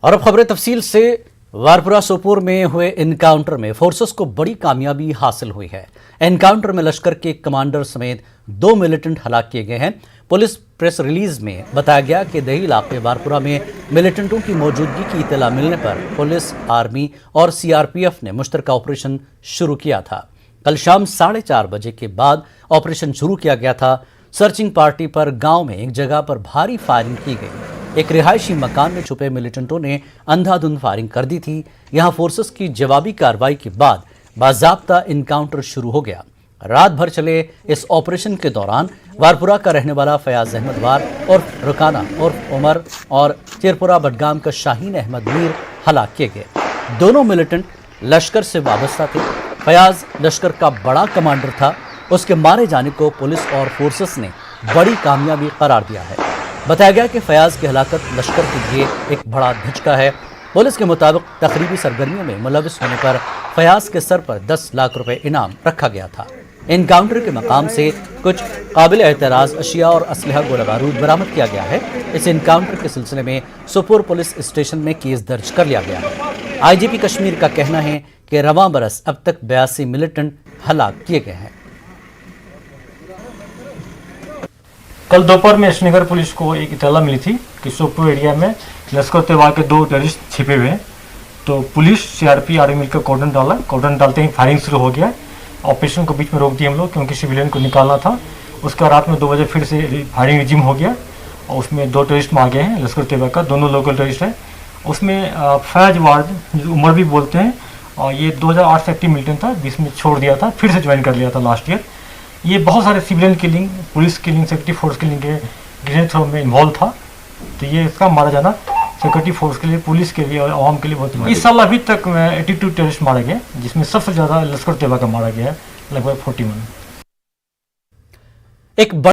और अब खबरें तफसील से। वारपुरा सोपोर में हुए एनकाउंटर में फोर्सेस को बड़ी कामयाबी हासिल हुई है। एनकाउंटर में लश्कर के कमांडर समेत 2 मिलिटेंट हलाक किए गए हैं। पुलिस प्रेस रिलीज में बताया गया कि दही इलाके वारपुरा में मिलिटेंटों की मौजूदगी की इत्तला मिलने पर पुलिस, आर्मी और सीआरपीएफ ने मुश्तरका ऑपरेशन शुरू किया था। कल शाम 4:30 बजे के बाद ऑपरेशन शुरू किया गया था। सर्चिंग पार्टी पर गांव में एक जगह पर भारी फायरिंग की गई। एक रिहायशी मकान में छुपे मिलिटेंटों ने अंधाधुंध फायरिंग कर दी थी। यहां फोर्सेस की जवाबी कार्रवाई के बाद बाज़ाब्ता इनकाउंटर शुरू हो गया। रात भर चले इस ऑपरेशन के दौरान वारपुरा का रहने वाला फयाज अहमद वार और रुकाना और उमर और चिरपुरा बडगाम का शाहीन अहमद मीर हलाक किए गए। दोनों मिलिटेंट लश्कर से वाबस्ता थे। फयाज लश्कर का बड़ा कमांडर था। उसके मारे जाने को पुलिस और फोर्सेस ने बड़ी कामयाबी करार दिया है। बताया गया कि फयाज की हलाकत लश्कर के लिए एक बड़ा धचका है। पुलिस के मुताबिक तकरीबी सरगर्मियों में मुलविस होने पर फयाज के सर पर 10 लाख रुपए इनाम रखा गया था। एनकाउंटर के मकाम से कुछ काबिल एतराज़ अशिया और असलहा गोला बारूद बरामद किया गया है। इस एनकाउंटर के सिलसिले में सोपोर पुलिस स्टेशन में केस दर्ज कर लिया गया है। आईजीपी कश्मीर का कहना है कि रवां बरस अब तक 82 मिलिटेंट हलाक किए गए हैं। कल दोपहर में श्रीनगर पुलिस को एक इत्तला मिली थी कि सोपोर एरिया में लश्कर तैयबा के 2 टेररिस्ट छिपे हुए हैं। तो पुलिस, सीआरपी, आर्मी मिलकर कॉर्डन डाला। कॉर्डन डालते ही फायरिंग शुरू हो गया। ऑपरेशन को बीच में रोक दिया हम लोग क्योंकि सिविलियन को निकालना था। उसका रात में 2 बजे फिर से फायरिंग रिज्यूम हो गया और उसमें 2 टेररिस्ट मार गए हैं लश्कर तैयबा का। दोनों लोकल टेररिस्ट हैं। उसमें फैज वार्द, उमर भी बोलते हैं, और ये 2008 से एक्टिव मिलिटेंट था, बीच में छोड़ दिया था, फिर से ज्वाइन कर लिया था लास्ट ईयर। ये बहुत सारे civilian killing, police killing, security force killing के ग्रेनेड थ्रो में इन्वॉल्व था। तो ये इसका मारा जाना सिक्योरिटी फोर्स के लिए, पुलिस के लिए और आवाम के लिए बहुत। इस साल अभी तक 82 टेररिस्ट मारे गए, जिसमें सबसे ज़्यादा लश्कर तैयबा का मारा गया है, लगभग 41। एक